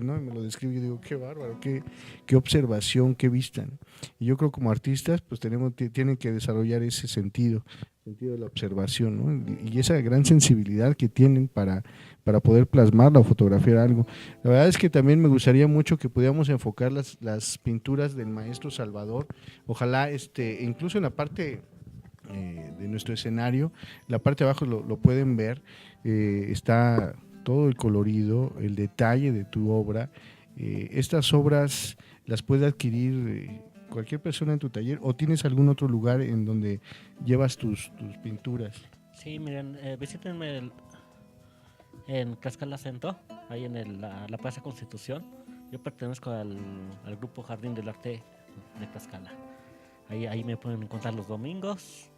¿no? Y me lo describe y digo, qué bárbaro, qué observación, qué vista, ¿no? Y yo creo como artistas pues tienen que desarrollar ese sentido de la observación, ¿no? Y esa gran sensibilidad que tienen para poder plasmarla o fotografiar algo. La verdad es que también me gustaría mucho que pudiéramos enfocar las pinturas del maestro Salvador, ojalá incluso en la parte de nuestro escenario, la parte de abajo lo pueden ver, está todo el colorido, el detalle de tu obra. Estas obras las puede adquirir cualquier persona en tu taller, o tienes algún otro lugar en donde llevas tus pinturas. Sí, miren, visítenme en Tlaxcala Centro, ahí en la Plaza Constitución. Yo pertenezco al grupo Jardín del Arte de Tlaxcala. Ahí me pueden encontrar los domingos,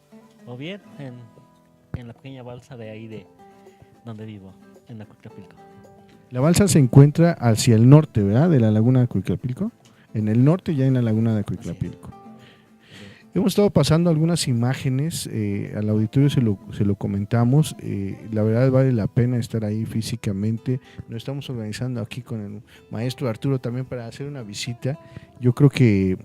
o bien en la pequeña balsa de ahí de donde vivo, en Acuitlapilco. La balsa se encuentra hacia el norte, ¿verdad? De la laguna de Acuitlapilco. En el norte, ya en la laguna de Acuitlapilco. Sí. Hemos estado pasando algunas imágenes, al auditorio se lo comentamos, la verdad vale la pena estar ahí físicamente. Nos estamos organizando aquí con el maestro Arturo también para hacer una visita. Yo creo que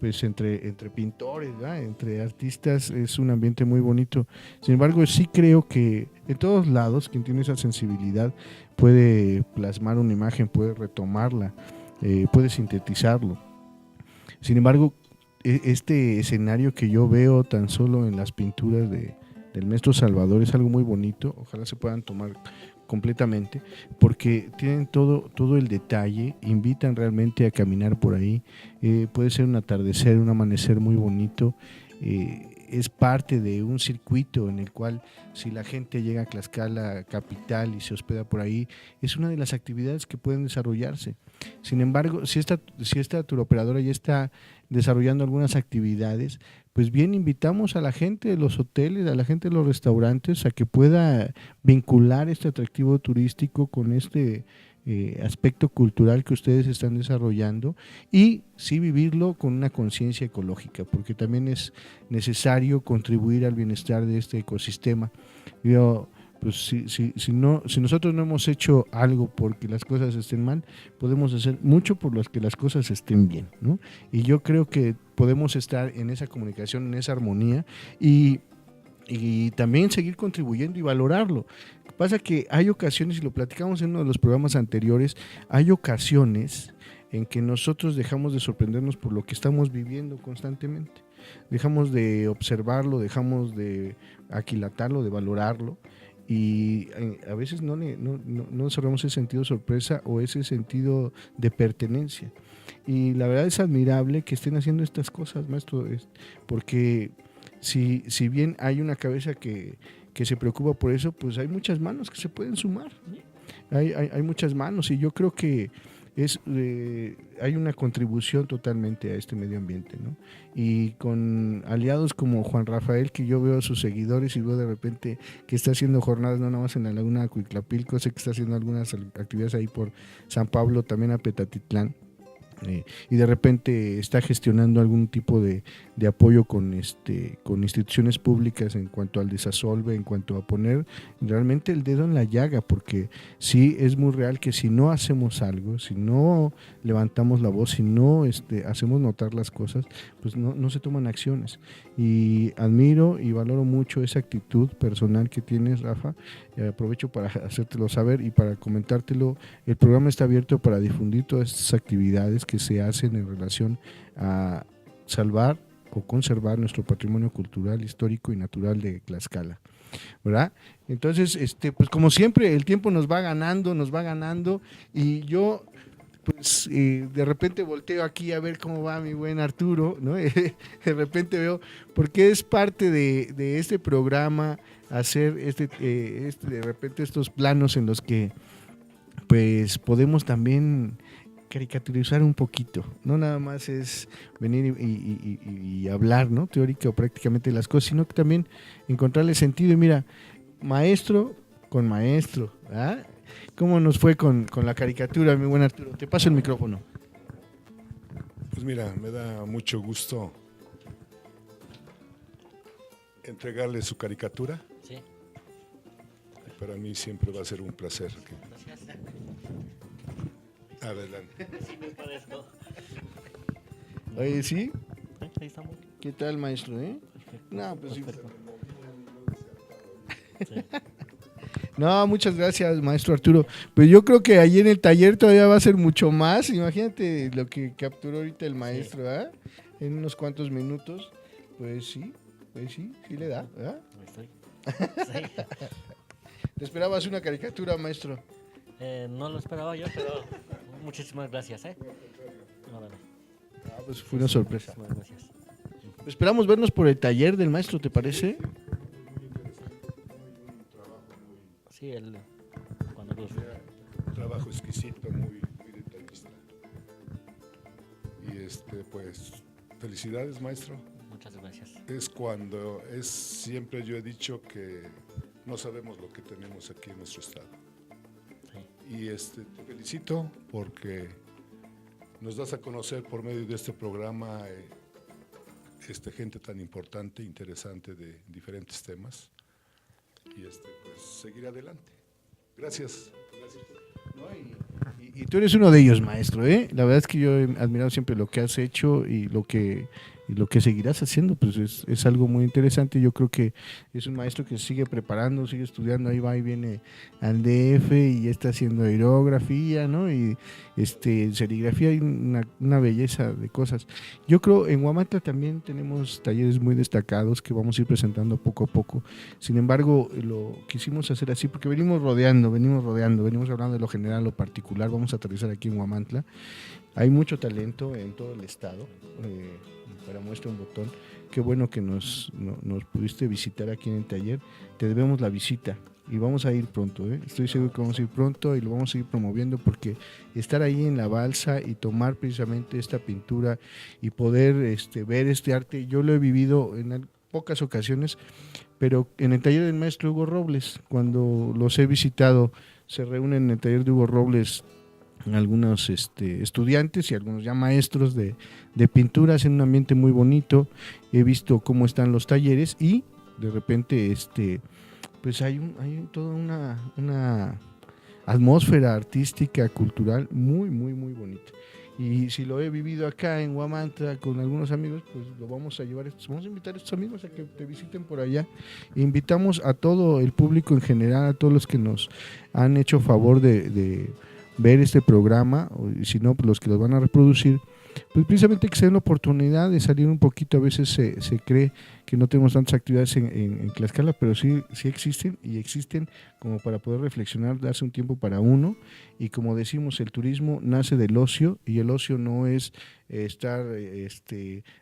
pues entre pintores, ¿verdad? Entre artistas es un ambiente muy bonito. Sin embargo, sí creo que en todos lados quien tiene esa sensibilidad puede plasmar una imagen, puede retomarla, puede sintetizarlo. Sin embargo, este escenario que yo veo tan solo en las pinturas del maestro Salvador es algo muy bonito, ojalá se puedan tomar completamente, porque tienen todo el detalle, invitan realmente a caminar por ahí, puede ser un atardecer, un amanecer muy bonito, es parte de un circuito en el cual si la gente llega a Tlaxcala capital y se hospeda por ahí, es una de las actividades que pueden desarrollarse. Sin embargo, si esta turoperadora ya está desarrollando algunas actividades, pues bien invitamos a la gente de los hoteles, a la gente de los restaurantes a que pueda vincular este atractivo turístico con este aspecto cultural que ustedes están desarrollando y sí vivirlo con una conciencia ecológica, porque también es necesario contribuir al bienestar de este ecosistema. Pues si nosotros no hemos hecho algo porque las cosas estén mal, podemos hacer mucho por las que las cosas estén bien, ¿no? Y yo creo que podemos estar en esa comunicación, en esa armonía y también seguir contribuyendo y valorarlo. Lo que pasa es que hay ocasiones, y lo platicamos en uno de los programas anteriores, hay ocasiones en que nosotros dejamos de sorprendernos por lo que estamos viviendo constantemente. Dejamos de observarlo, dejamos de aquilatarlo, de valorarlo, y a veces no desarrollamos ese sentido de sorpresa o ese sentido de pertenencia. Y la verdad es admirable que estén haciendo estas cosas, maestro, porque si bien hay una cabeza que se preocupa por eso, pues hay muchas manos que se pueden sumar. Hay muchas manos y yo creo que hay una contribución totalmente a este medio ambiente, ¿no? Y con aliados como Juan Rafael, que yo veo a sus seguidores y veo de repente que está haciendo jornadas no nada más en la laguna de Acuitlapilco, sé que está haciendo algunas actividades ahí por San Pablo, también a Petatitlán. Y de repente está gestionando algún tipo de apoyo con instituciones públicas en cuanto al desasolve, en cuanto a poner realmente el dedo en la llaga, porque sí es muy real que si no hacemos algo, si no levantamos la voz, si no hacemos notar las cosas, pues no se toman acciones. Y admiro y valoro mucho esa actitud personal que tienes, Rafa. Aprovecho para hacértelo saber y para comentártelo. El programa está abierto para difundir todas estas actividades que se hacen en relación a salvar o conservar nuestro patrimonio cultural, histórico y natural de Tlaxcala, ¿verdad? Entonces, pues como siempre, el tiempo nos va ganando y yo pues de repente volteo aquí a ver cómo va mi buen Arturo, ¿no? De repente veo, porque es parte de este programa hacer de repente estos planos en los que pues podemos también caricaturizar un poquito, no nada más es venir y hablar, ¿no? Teórica o prácticamente las cosas, sino que también encontrarle sentido. Y mira, maestro con maestro, ¿ah? ¿Cómo nos fue con la caricatura, mi buen Arturo? Te paso el micrófono. Pues mira, me da mucho gusto entregarle su caricatura. Sí, Para mí siempre va a ser un placer. gracias. Adelante. Sí, me parezco. Oye, ¿sí? Ahí estamos. ¿Qué tal, maestro, Perfecto. No, pues sí. Perfecto. Sí. No, muchas gracias, maestro Arturo. Pues yo creo que ahí en el taller todavía va a ser mucho más. Imagínate lo que capturó ahorita el maestro, ¿verdad? En unos cuantos minutos. Pues sí, sí le da, ¿verdad? Ahí estoy. Sí. ¿Te esperabas una caricatura, maestro? No lo esperaba yo, pero muchísimas gracias, Órale. Pues fue una sorpresa. Muchísimas gracias. Esperamos vernos por el taller del maestro, ¿te parece? Sí, cuando los... Un trabajo exquisito, muy detallista. Y pues, felicidades, maestro. Muchas gracias. Siempre yo he dicho que no sabemos lo que tenemos aquí en nuestro estado. Sí. Y te felicito porque nos das a conocer por medio de este programa gente tan importante, interesante de diferentes temas. Y pues seguir adelante. Gracias. Y tú eres uno de ellos, maestro, ¿eh? La verdad es que yo he admirado siempre lo que has hecho y lo que seguirás haciendo, pues es algo muy interesante. Yo creo que es un maestro que sigue preparando, sigue estudiando, ahí va y viene al DF y está haciendo aerografía, ¿no? Y serigrafía, hay una belleza de cosas. Yo creo en Huamantla también tenemos talleres muy destacados que vamos a ir presentando poco a poco. Sin embargo, lo quisimos hacer así porque venimos rodeando, venimos hablando de lo general, lo particular. Vamos a aterrizar aquí en Huamantla. Hay mucho talento en todo el estado. Para muestra un botón. Qué bueno que nos pudiste visitar aquí en el taller. Te debemos la visita y vamos a ir pronto. Estoy seguro que vamos a ir pronto y lo vamos a seguir promoviendo porque estar ahí en la balsa y tomar precisamente esta pintura y poder ver este arte, yo lo he vivido en pocas ocasiones, pero en el taller del maestro Hugo Robles, cuando los he visitado, se reúnen en el taller de Hugo Robles algunos estudiantes y algunos ya maestros de pinturas en un ambiente muy bonito. He visto cómo están los talleres y de repente pues hay toda una atmósfera artística, cultural muy, muy, muy bonita. Y si lo he vivido acá en Huamantla con algunos amigos, pues lo vamos a llevar, vamos a invitar a estos amigos a que te visiten por allá. Invitamos a todo el público en general, a todos los que nos han hecho favor de ver este programa, y si no, pues los que los van a reproducir, pues precisamente que se den la oportunidad de salir un poquito. A veces se cree que no tenemos tantas actividades en Tlaxcala, pero sí existen y existen como para poder reflexionar, darse un tiempo para uno. Y como decimos, el turismo nace del ocio y el ocio no es estar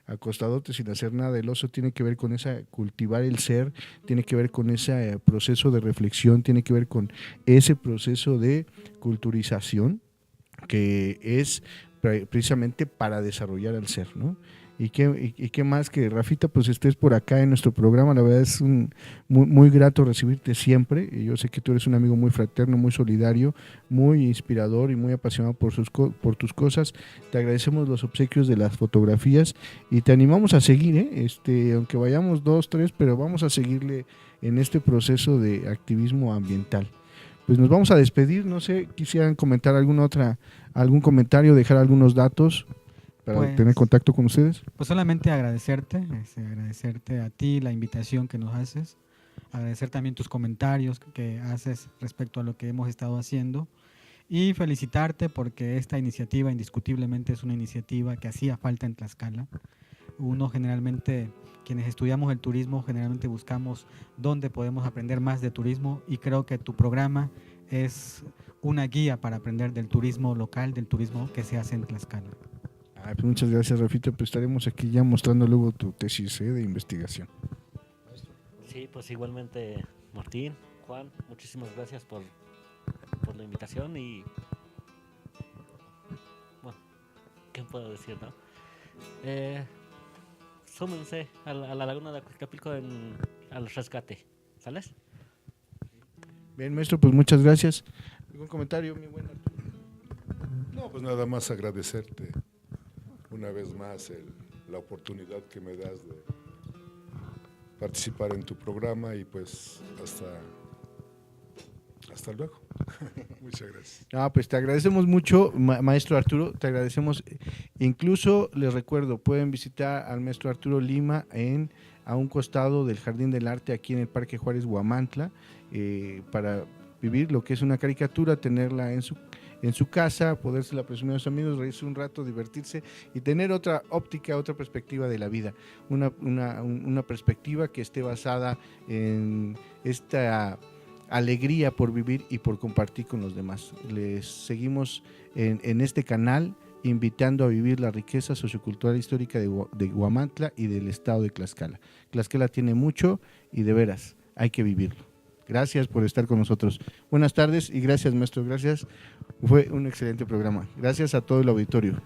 acostadote sin hacer nada. El ocio tiene que ver con cultivar el ser, tiene que ver con ese proceso de reflexión, tiene que ver con ese proceso de culturización que es precisamente para desarrollar al ser, ¿no? Y qué más que Rafita, pues estés por acá en nuestro programa. La verdad es muy, muy grato recibirte siempre. Y yo sé que tú eres un amigo muy fraterno, muy solidario, muy inspirador y muy apasionado por tus cosas. Te agradecemos los obsequios de las fotografías y te animamos a seguir, aunque vayamos 2, 3, pero vamos a seguirle en este proceso de activismo ambiental. Pues nos vamos a despedir, no sé, quisieran comentar algún comentario, dejar algunos datos para tener contacto con ustedes. Pues solamente agradecerte a ti la invitación que nos haces, agradecer también tus comentarios que haces respecto a lo que hemos estado haciendo y felicitarte porque esta iniciativa indiscutiblemente es una iniciativa que hacía falta en Tlaxcala. Uno generalmente, quienes estudiamos el turismo, generalmente buscamos dónde podemos aprender más de turismo y creo que tu programa es una guía para aprender del turismo local, del turismo que se hace en Tlaxcala. Pues muchas gracias, Rafita, pues estaremos aquí ya mostrando luego tu tesis de investigación. Sí, pues igualmente Martín, Juan, muchísimas gracias por la invitación y bueno, ¿qué puedo decir, no? Súmense a la laguna de Acuixcapilco al rescate, ¿sales? Bien, maestro, pues muchas gracias. ¿Algún comentario, mi buen Arturo? No, pues nada más agradecerte una vez más la oportunidad que me das de participar en tu programa y pues hasta luego. Muchas gracias. Pues te agradecemos mucho, maestro Arturo, te agradecemos. Incluso les recuerdo, pueden visitar al maestro Arturo Lima a un costado del Jardín del Arte aquí en el Parque Juárez Huamantla, para vivir lo que es una caricatura, tenerla en su casa, podérsela presumir a sus amigos, reírse un rato, divertirse y tener otra óptica, otra perspectiva de la vida, una perspectiva que esté basada en esta alegría por vivir y por compartir con los demás. Les seguimos en este canal invitando a vivir la riqueza sociocultural histórica de Huamantla y del estado de Tlaxcala. Tlaxcala tiene mucho y de veras hay que vivirlo. Gracias por estar con nosotros. Buenas tardes y gracias, maestro. Gracias. Fue un excelente programa. Gracias a todo el auditorio.